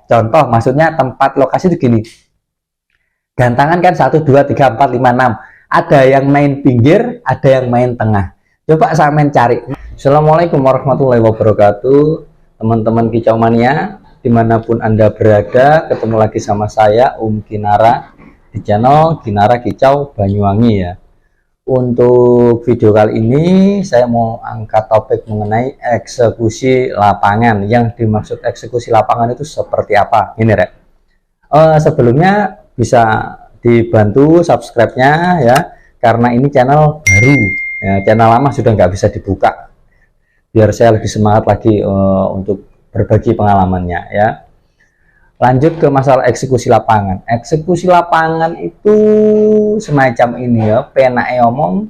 Contoh, maksudnya tempat lokasi itu gini. Gantangan kan 1, 2, 3, 4, 5, 6. Ada yang main pinggir, ada yang main tengah. Coba saya main cari. Assalamualaikum warahmatullahi wabarakatuh. Teman-teman Kicau Mania, dimanapun Anda berada, ketemu lagi sama saya, Kinara, di channel Kinara Kicau Banyuwangi ya. Untuk video kali ini saya mau angkat topik mengenai eksekusi lapangan. Yang dimaksud eksekusi lapangan itu seperti apa? Ini Rek. Sebelumnya bisa dibantu subscribe-nya ya, karena ini channel baru ya, channel lama sudah nggak bisa dibuka, biar saya lebih semangat lagi untuk berbagi pengalamannya ya. Lanjut ke masalah eksekusi lapangan. Eksekusi lapangan itu semacam ini ya, penake omong,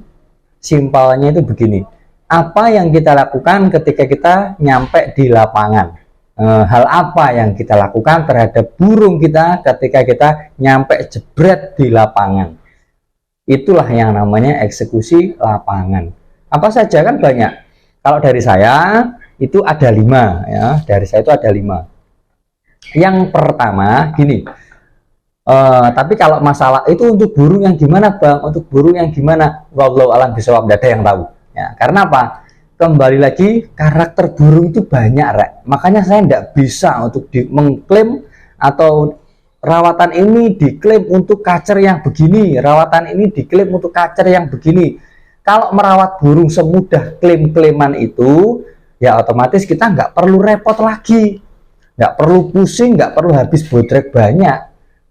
simpelnya itu begini. Apa yang kita lakukan ketika kita nyampe di lapangan? Hal apa yang kita lakukan terhadap burung kita ketika kita nyampe jebret di lapangan? Itulah yang namanya eksekusi lapangan. Apa saja kan banyak. Kalau dari saya itu ada 5 ya, dari saya itu ada 5. Yang pertama gini, tapi kalau masalah itu untuk burung yang gimana Bang? Untuk burung yang gimana? Wallahu a'lam bishawab, tidak ada yang tahu ya. Karena apa? Kembali lagi, karakter burung itu banyak Rek. Makanya saya tidak bisa untuk mengklaim atau rawatan ini diklaim untuk kacer yang begini, rawatan ini diklaim untuk kacer yang begini. Kalau merawat burung semudah klaim-klaiman itu, ya otomatis kita nggak perlu repot lagi, nggak perlu pusing, nggak perlu habis bodrek banyak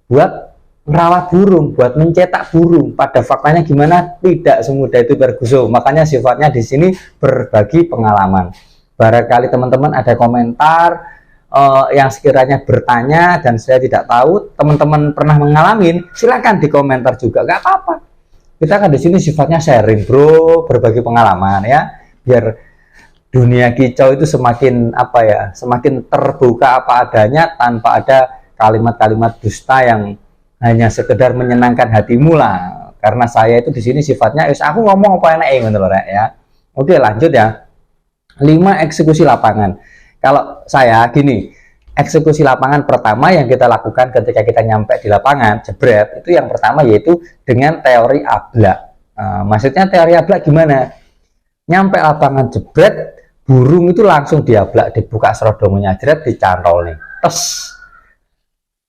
buat merawat burung, buat mencetak burung. Pada faktanya gimana? Tidak semudah itu Ferguson. Makanya sifatnya di sini berbagi pengalaman. Barangkali teman-teman ada komentar yang sekiranya bertanya dan saya tidak tahu, teman-teman pernah mengalami, silakan di komentar juga, nggak apa-apa. Kita kan di sini sifatnya sharing bro, berbagi pengalaman ya, biar dunia kicau itu semakin apa ya, semakin terbuka apa adanya tanpa ada kalimat-kalimat dusta yang hanya sekedar menyenangkan hatimu lah. Karena saya itu di sini sifatnya aku ngomong apa enak ngono lho ya. Oke, lanjut ya. 5 eksekusi lapangan. Kalau saya gini, eksekusi lapangan pertama yang kita lakukan ketika kita nyampe di lapangan jebret, itu yang pertama yaitu dengan teori ablak. Maksudnya teori ablak gimana? Nyampe lapangan jebret, burung itu langsung diablak, dibuka serodongnya jebret, dicantol nih. Tes.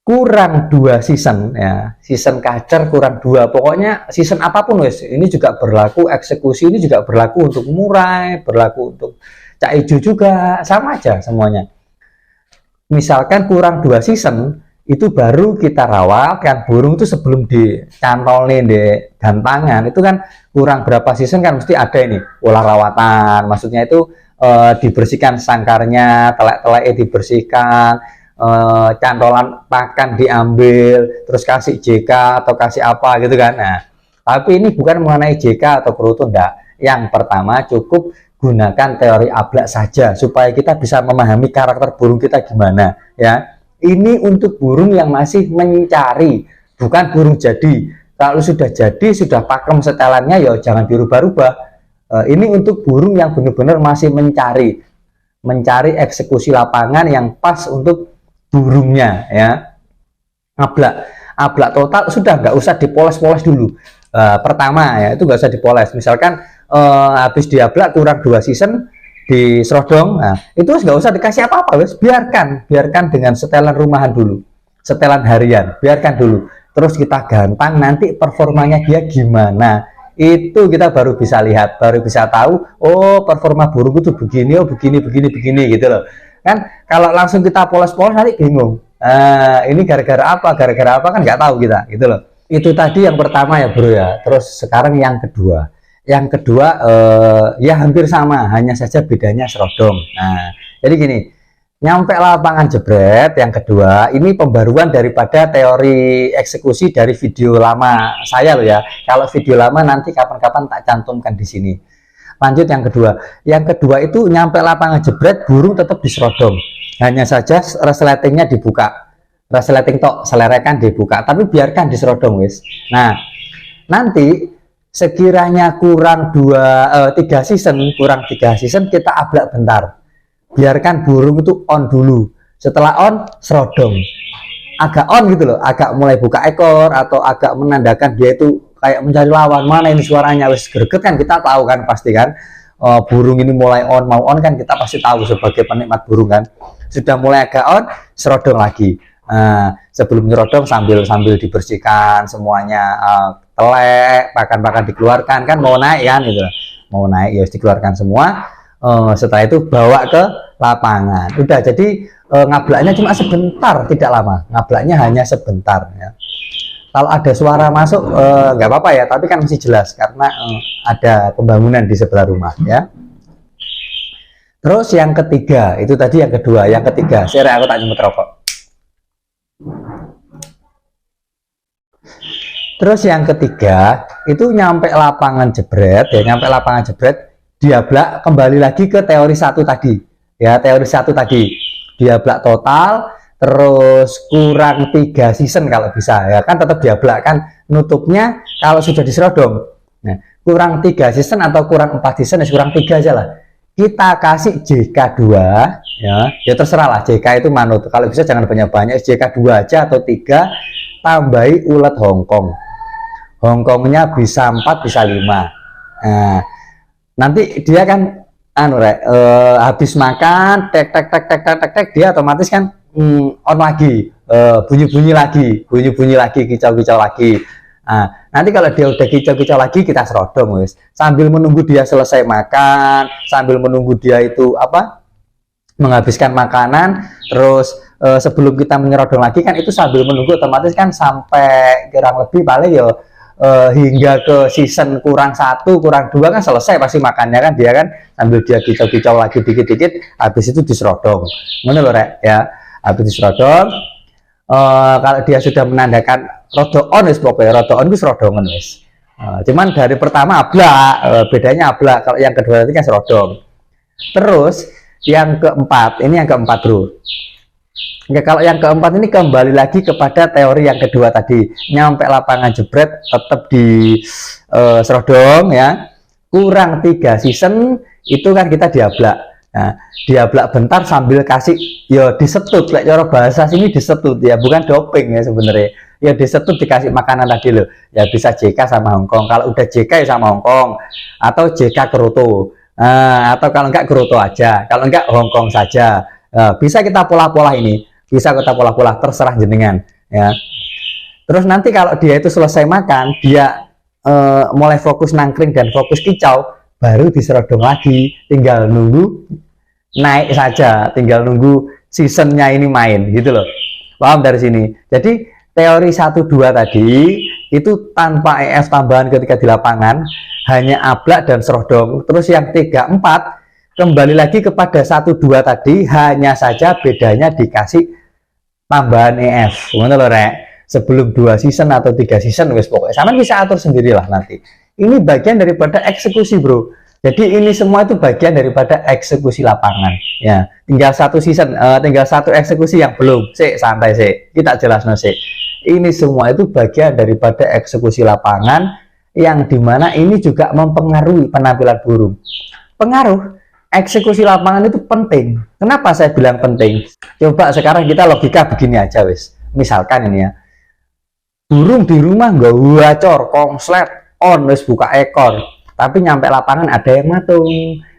Kurang 2 season ya, season kacer kurang 2, pokoknya season apapun wes, ini juga berlaku, eksekusi ini juga berlaku untuk murai, berlaku untuk cak ijo juga, sama aja semuanya. Misalkan kurang 2 season itu baru kita rawat kan burung itu, sebelum dicantol nih di gantangan itu kan kurang berapa season kan mesti ada ini olah rawatan, maksudnya itu dibersihkan sangkarnya, telek-teleknya dibersihkan, cantolan pakan diambil, terus kasih JK atau kasih apa gitu kan. Nah, tapi ini bukan mengenai JK atau perutu, enggak. Yang pertama cukup gunakan teori ablak saja supaya kita bisa memahami karakter burung kita gimana ya. Ini untuk burung yang masih mencari, bukan burung jadi. Kalau sudah jadi, sudah pakem setelannya ya jangan dirubah-rubah. Ini untuk burung yang benar-benar masih mencari eksekusi lapangan yang pas untuk burungnya ya. Ablak total sudah, nggak usah dipoles-poles dulu. Pertama ya itu nggak usah dipoles. Misalkan habis diablak kurang 2 season di serodong, nah itu nggak usah dikasih apa-apa, wes biarkan dengan setelan rumahan dulu, setelan harian, biarkan dulu. Terus kita gantang, nanti performanya dia gimana, itu kita baru bisa lihat, baru bisa tahu, oh performa burung itu begini, oh begini gitu loh. Kan kalau langsung kita poles-poles nanti bingung, ini gara-gara apa kan nggak tahu kita gitu loh. Itu tadi yang pertama ya bro ya. Terus sekarang yang kedua ya hampir sama, hanya saja bedanya serodong. Nah jadi gini, nyampe lapangan jebret yang kedua ini pembaruan daripada teori eksekusi dari video lama saya loh ya. Kalau video lama nanti kapan-kapan tak cantumkan di sini. Lanjut yang kedua. Yang kedua itu nyampe lapangan jebret, burung tetap diserodong. Hanya saja resletingnya dibuka. Resleting tok, selerekan dibuka, tapi biarkan diserodong wis. Nah, nanti sekiranya kurang 3 season kita ablak bentar. Biarkan burung itu on dulu. setelah on serodong, agak on gitu loh, agak mulai buka ekor atau agak menandakan dia itu kayak mencari lawan. Mana ini suaranya wis greget kan, kita tahu kan pasti kan. Burung ini mulai on, mau on kan kita pasti tahu sebagai penikmat burung kan. Sudah mulai agak on, serodong lagi. Sebelum serodong sambil dibersihkan semuanya, telek, pakan-pakan dikeluarkan kan, mau naik kan gitu. Mau naik ya dikeluarkan semua. Setelah itu bawa ke lapangan. Udah, jadi ngablaknya cuma sebentar, tidak lama. Ngablaknya hanya sebentar ya. Kalau ada suara masuk nggak apa-apa ya, tapi kan masih jelas karena ada pembangunan di sebelah rumah ya. Terus yang ketiga, itu tadi yang kedua, yang ketiga, share aku tak nyemut rokok. Terus yang ketiga, itu nyampe lapangan jebret ya, nyampe lapangan jebret, diablak kembali lagi ke teori satu tadi. Ya, teori satu tadi. Diablak total, terus kurang 3 season kalau bisa ya kan, tetap diablak kan, nutupnya kalau sudah diserodong. Nah, kurang 3 season atau kurang 4 season, ya kurang 3 aja lah. Kita kasih JK2 ya terserah lah, JK itu manut. Kalau bisa jangan banyak-banyak, JK2 aja atau 3, tambahi ulet Hongkong. Hongkongnya bisa 4 bisa 5. Nah, nanti dia kan habis makan tek dia otomatis kan on lagi, bunyi-bunyi lagi, kicau-kicau lagi. Nah, nanti kalau dia udah kicau-kicau lagi, kita serodong wis. Sambil menunggu dia selesai makan, sambil menunggu dia itu menghabiskan makanan, terus sebelum kita menyerodong lagi kan, itu sambil menunggu otomatis kan sampai kurang lebih paling ya hingga ke season kurang 1, kurang 2 kan selesai pasti makannya kan, dia kan sambil dia kicau-kicau lagi dikit-dikit, habis itu diserodong. Ngono lho rek ya. Habis diserodong, kalau dia sudah menandakan rodo on wis, pokoknya rodo on itu serodongan wis. Cuman dari pertama ablak, bedanya ablak, kalau yang kedua nanti kan serodong. Terus yang keempat, ini yang keempat bro. Ya, kalau yang keempat ini kembali lagi kepada teori yang kedua tadi, nyampe lapangan jebret tetap di serodong ya, kurang 3 season itu kan kita diablak. Nah, diablak bentar sambil kasih ya disetut, like cara bahasa sini disetut ya, bukan doping ya sebenarnya. Ya disetut, dikasih makanan tadi loh. Ya bisa JK sama Hongkong. Kalau udah JK ya sama Hongkong, atau JK keruto. Atau kalau enggak keruto aja, kalau enggak Hongkong saja. Bisa kita pola-pola ini, bisa kita pola-pola, terserah jenengan ya. Terus nanti kalau dia itu selesai makan, dia mulai fokus nangkring dan fokus kicau, baru diserodong lagi, tinggal nunggu naik saja, tinggal nunggu seasonnya ini main gitu loh. Paham dari sini? Jadi teori 1-2 tadi itu tanpa EF tambahan ketika di lapangan, hanya ablak dan serodong. Terus yang 3-4 kembali lagi kepada 1-2 tadi, hanya saja bedanya dikasih tambahan EF. Ngono lho rek. Sebelum 2 season atau 3 season wis, pokoknya sama bisa atur sendirilah nanti. Ini bagian daripada eksekusi bro. Jadi ini semua itu bagian daripada eksekusi lapangan ya. Tinggal 1 season, tinggal 1 eksekusi yang belum. Santai kita jelaskan ini semua itu bagian daripada eksekusi lapangan, yang dimana ini juga mempengaruhi penampilan burung. Pengaruh eksekusi lapangan itu penting. Kenapa saya bilang penting? Coba sekarang kita logika begini aja wis. Misalkan ini ya, burung di rumah nggak wacor, konslet, on wis buka ekor, tapi nyampe lapangan ada yang matung,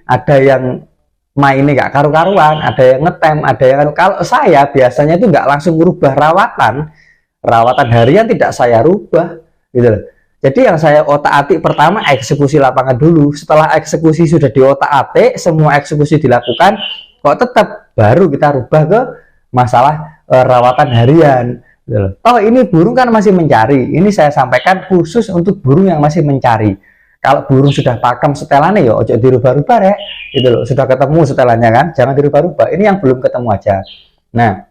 ada yang mainnya nggak karu-karuan, ada yang ngetem, ada yang kalau saya biasanya itu nggak langsung merubah rawatan harian, tidak saya rubah gitu loh. Jadi yang saya otak-atik pertama eksekusi lapangan dulu. Setelah eksekusi sudah di otak-atik, semua eksekusi dilakukan, kok tetap baru kita rubah ke masalah rawatan harian gitu loh. Oh ini burung kan masih mencari, ini saya sampaikan khusus untuk burung yang masih mencari. Kalau burung sudah pakem setelannya ya ojo dirubah-rubah ya gitu loh. Sudah ketemu setelannya kan, jangan dirubah-rubah. Ini yang belum ketemu aja. Nah,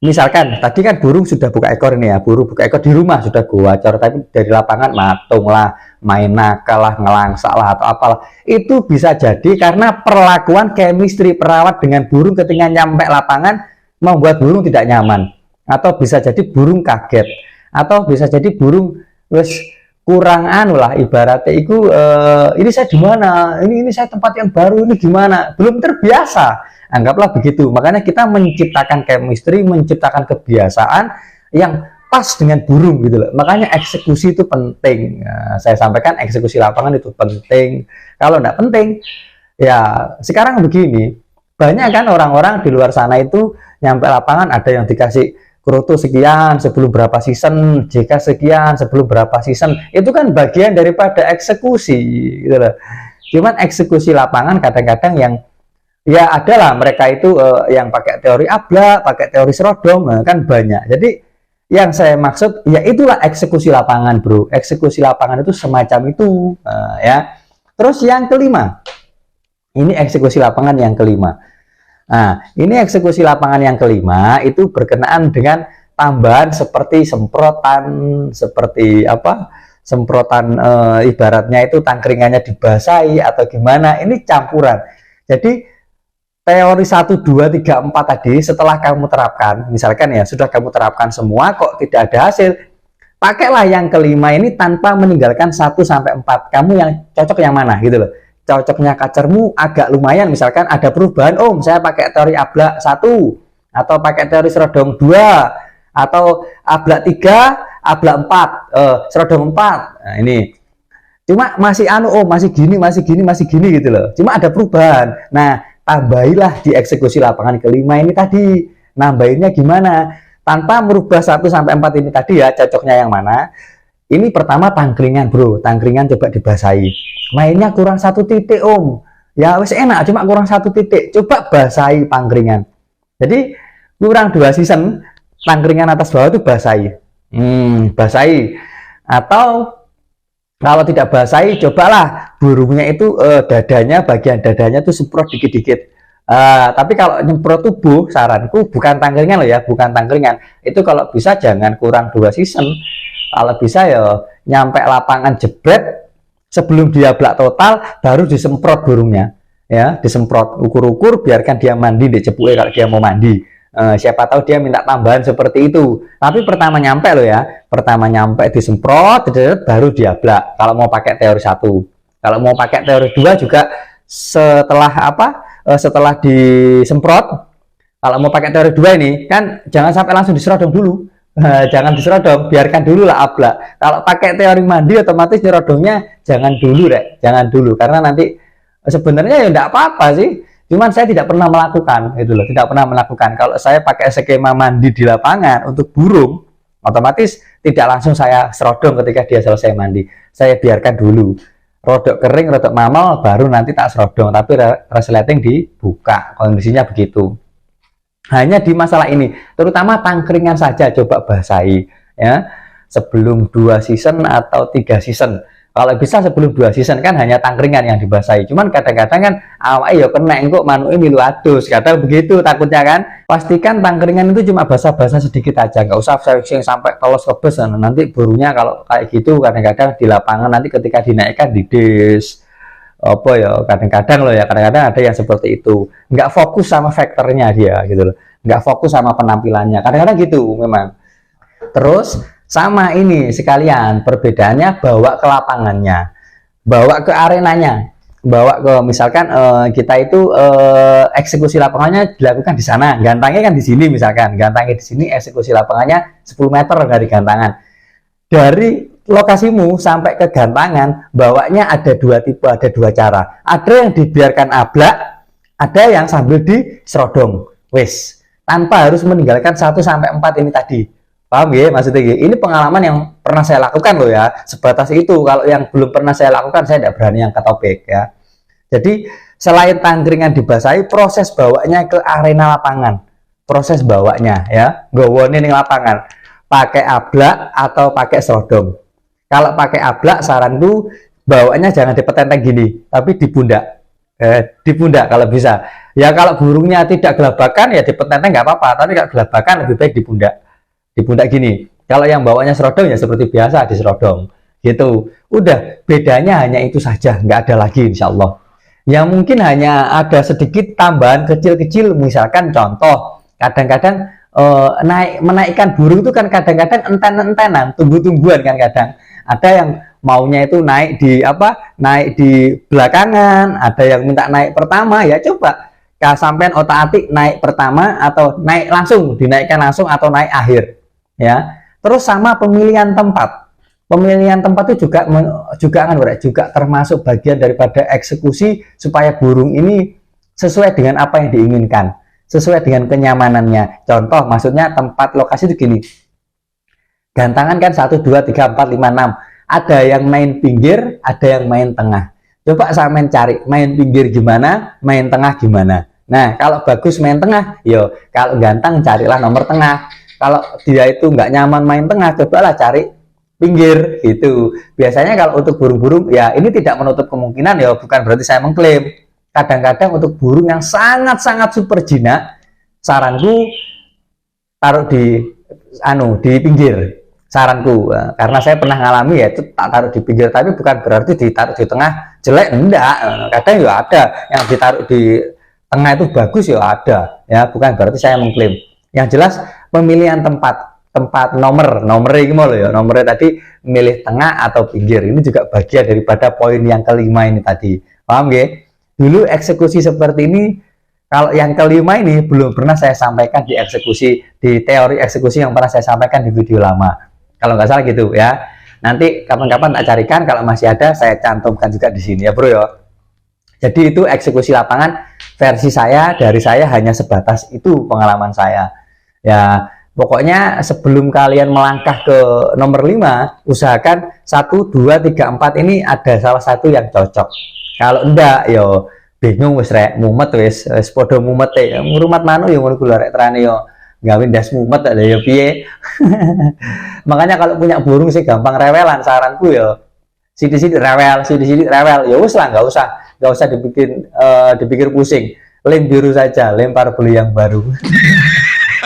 misalkan tadi kan burung sudah buka ekor ini ya, burung buka ekor di rumah sudah gowacor, tapi dari lapangan matung lah, main nakal lah, ngelangsak lah atau apalah. Itu bisa jadi karena perlakuan chemistry perawat dengan burung ketika nyampe lapangan membuat burung tidak nyaman, atau bisa jadi burung kaget, atau bisa jadi burung wes kurang anu lah, ibaratnya itu ini saya di mana, ini saya tempat yang baru, ini gimana, belum terbiasa. Anggaplah begitu. Makanya kita menciptakan chemistry, menciptakan kebiasaan yang pas dengan burung gitu loh. Makanya eksekusi itu penting. Nah, saya sampaikan eksekusi lapangan itu penting. Kalau enggak penting, ya sekarang begini, banyak kan orang-orang di luar sana itu nyampe lapangan ada yang dikasih Kroto sekian sebelum berapa season, JK sekian sebelum berapa season, itu kan bagian daripada eksekusi gitu loh. Cuman eksekusi lapangan kadang-kadang yang ya adalah mereka itu yang pakai teori abla, pakai teori serodom, kan banyak. Jadi yang saya maksud ya itulah eksekusi lapangan, bro. Eksekusi lapangan itu semacam itu, ya. Terus yang kelima, ini eksekusi lapangan yang kelima. Nah, ini eksekusi lapangan yang kelima itu berkenaan dengan tambahan seperti semprotan, seperti apa? Semprotan ibaratnya itu tangkringannya dibasahi atau gimana. Ini campuran. Jadi teori 1, 2, 3, 4 tadi setelah kamu terapkan, misalkan ya sudah kamu terapkan semua kok tidak ada hasil, pakailah yang kelima ini tanpa meninggalkan 1 sampai 4. Kamu yang cocok yang mana gitu loh. Cocoknya kacermu agak lumayan, misalkan ada perubahan, saya pakai teori abla 1 atau pakai teori serodom 2 atau abla 3, abla 4, serodom 4. Nah, ini cuma masih masih gini gitu loh. Cuma ada perubahan. Nah, tambahilah di eksekusi lapangan kelima ini tadi. Nambahinnya gimana? Tanpa merubah 1 sampai 4 ini tadi ya, cocoknya yang mana? Ini pertama tangkringan, bro. Tangkringan coba dibasahi. Mainnya kurang 1 titik, Om. Ya wes enak, cuma kurang 1 titik. Coba basahi tangkringan. Jadi kurang 2 season, tangkringan atas bawah itu basahi. Basahi. Atau kalau tidak basahi, cobalah burungnya itu dadanya, bagian dadanya itu semprot dikit-dikit. Tapi kalau nyemprot tubuh, saranku bukan tangkringan loh ya, bukan tangkringan. Itu kalau bisa jangan kurang 2 season. Kalau bisa ya nyampe lapangan jebret sebelum dia blak total, baru disemprot burungnya. Ya, disemprot, ukur-ukur, biarkan dia mandi di cepuke kalau dia mau mandi. Siapa tahu dia minta tambahan seperti itu. Tapi pertama nyampe loh ya, pertama nyampe disemprot, baru dia blak. Kalau mau pakai teori 1, kalau mau pakai teori 2 juga setelah setelah disemprot. Kalau mau pakai teori 2 ini kan jangan sampai langsung diserodom dulu. Jangan diserodom, biarkan dulu lah abla. Kalau pakai teori mandi otomatis nyerodomnya jangan dulu deh, jangan dulu, karena nanti sebenarnya ya enggak apa-apa sih. Cuman saya tidak pernah melakukan, gitu loh, tidak pernah melakukan. Kalau saya pakai skema mandi di lapangan untuk burung, otomatis tidak langsung saya serodom ketika dia selesai mandi. Saya biarkan dulu, rodok kering, rodok mamal, baru nanti tak serodom. Tapi resleting dibuka, kondisinya begitu. Hanya di masalah ini, terutama tangkringan saja coba basahi ya sebelum 2 season atau 3 season. Kalau bisa sebelum 2 season kan hanya tangkringan yang dibasahi. Cuman kadang-kadang kan awake ya kena engkok manuke milu adus. Kadang begitu takutnya kan. Pastikan tangkringan itu cuma basah-basah sedikit aja, nggak usah sering sampai tolos kebes. Nanti burungnya kalau kayak gitu kadang-kadang di lapangan nanti ketika dinaikkan dides. Apa ya, kadang-kadang loh ya, kadang-kadang ada yang seperti itu, nggak fokus sama faktornya dia gitu loh, nggak fokus sama penampilannya, kadang-kadang gitu memang. Terus sama ini sekalian perbedaannya, bawa ke lapangannya, bawa ke arenanya, bawa ke misalkan kita itu eksekusi lapangannya dilakukan di sana, gantangnya kan di sini, misalkan gantangnya di sini, eksekusi lapangannya 10 meter dari gantangan. Dari lokasimu sampai ke gantangan, bawanya ada 2 tipe, ada 2 cara. Ada yang dibiarkan ablak, ada yang sambil diserodom. Wes, tanpa harus meninggalkan 1 sampai 4 ini tadi. Paham ya maksudnya? Ini pengalaman yang pernah saya lakukan loh ya. Sebatas itu. Kalau yang belum pernah saya lakukan, saya tidak berani angkat topik ya. Jadi selain tangkringan dibasahi, proses bawanya ke arena lapangan. Proses bawanya ya, gowone ning lapangan. Pakai ablak atau pakai serodom. Kalau pakai ablak, saranku bawanya jangan di petenteng gini, tapi di pundak. Di pundak kalau bisa. Ya kalau burungnya tidak gelabakan ya di petenteng nggak apa-apa, tapi kalau gelabakan lebih baik di pundak. Di pundak gini. Kalau yang bawanya serodom ya seperti biasa di serodom. Gitu. Udah, bedanya hanya itu saja, nggak ada lagi insya Allah. Yang mungkin hanya ada sedikit tambahan kecil-kecil, misalkan contoh, kadang-kadang menaikkan burung itu kan kadang-kadang enten-entenan, tumbuh-tumbuhan kan kadang. Ada yang maunya itu naik di belakangan, ada yang minta naik pertama, ya coba sampean otak-atik naik pertama atau naik langsung, dinaikkan langsung atau naik akhir ya. Terus sama pemilihan tempat. Pemilihan tempat itu juga termasuk bagian daripada eksekusi supaya burung ini sesuai dengan apa yang diinginkan, sesuai dengan kenyamanannya. Contoh maksudnya tempat lokasi itu gini. Gantangan kan 1 2 3 4 5 6. Ada yang main pinggir, ada yang main tengah. Coba sampean cari main pinggir gimana, main tengah gimana. Nah, kalau bagus main tengah, yo kalau gantang carilah nomor tengah. Kalau dia itu nggak nyaman main tengah, cobalah cari pinggir gitu. Biasanya kalau untuk burung-burung ya ini tidak menutup kemungkinan ya, bukan berarti saya mengklaim. Kadang-kadang untuk burung yang sangat-sangat super jinak, saranku taruh di pinggir. Saranku, karena saya pernah ngalami ya itu tak taruh di pinggir, tapi bukan berarti ditaruh di tengah jelek, enggak. Kadang ya ada yang ditaruh di tengah itu bagus ya ada ya, bukan berarti saya mengklaim. Yang jelas pemilihan tempat nomor ini mau ya, nomornya tadi milih tengah atau pinggir ini juga bagian daripada poin yang kelima ini tadi, paham ya? Dulu eksekusi seperti ini, kalau yang kelima ini belum pernah saya sampaikan di teori eksekusi yang pernah saya sampaikan di video lama, kalau nggak salah gitu ya. Nanti kapan-kapan tak carikan, kalau masih ada saya cantumkan juga di sini ya bro ya. Jadi itu eksekusi lapangan versi saya, dari saya hanya sebatas itu pengalaman saya ya. Pokoknya sebelum kalian melangkah ke nomor 5, usahakan 1, 2, 3, 4 ini ada salah satu yang cocok. Kalau enggak yo bingung wis rek, mumet wis padha mumet e. Ngrumat manu yo ngono kula rek terane yo gawe ndas mumet ada yo piye. Makanya kalau punya burung sih gampang rewelan, saranku yo sithik-sithik rewel, ya wis lah, nggak usah dipikir pusing. Lem biru saja, lempar beli yang baru.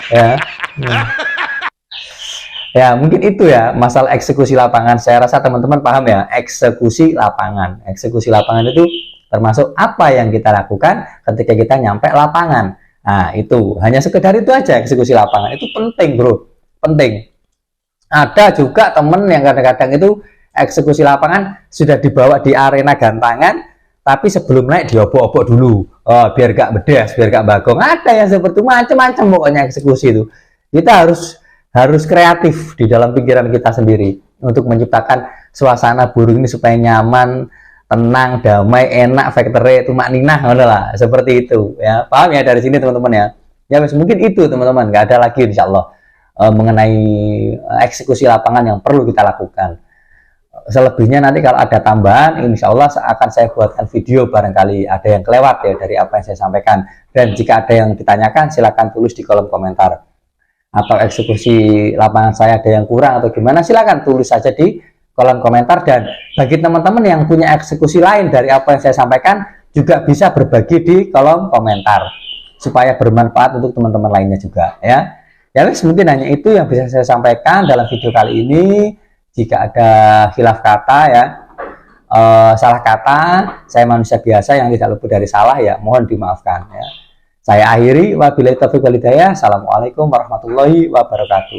Ya. Ya mungkin itu ya masalah eksekusi lapangan. Saya rasa teman-teman paham ya, eksekusi lapangan itu termasuk apa yang kita lakukan ketika kita nyampe lapangan. Nah itu hanya sekedar itu aja, eksekusi lapangan itu penting bro, penting. Ada juga temen yang kadang-kadang itu eksekusi lapangan sudah dibawa di arena gantangan, tapi sebelum naik diobok-obok dulu, biar gak bedes, biar gak bagong. Ada yang seperti macam-macam pokoknya eksekusi itu. Kita harus kreatif di dalam pikiran kita sendiri untuk menciptakan suasana burung ini supaya nyaman, tenang, damai, enak, factory itu makninah, lah seperti itu ya. Paham ya dari sini teman-teman ya. Ya mungkin itu teman-teman, nggak ada lagi insya Allah mengenai eksekusi lapangan yang perlu kita lakukan. Selebihnya nanti kalau ada tambahan, insya Allah akan saya buatkan video, barangkali ada yang kelewat ya dari apa yang saya sampaikan. Dan jika ada yang ditanyakan, silakan tulis di kolom komentar. Atau eksekusi lapangan saya ada yang kurang atau gimana, silakan tulis saja di kolom komentar. Dan bagi teman-teman yang punya eksekusi lain dari apa yang saya sampaikan, juga bisa berbagi di kolom komentar supaya bermanfaat untuk teman-teman lainnya juga ya. Ya mungkin hanya itu yang bisa saya sampaikan dalam video kali ini. Jika ada khilaf kata ya, salah kata, saya manusia biasa yang tidak luput dari salah ya, mohon dimaafkan ya. Saya akhiri, wabillahi taufiq wal hidayah. Assalamualaikum warahmatullahi wabarakatuh.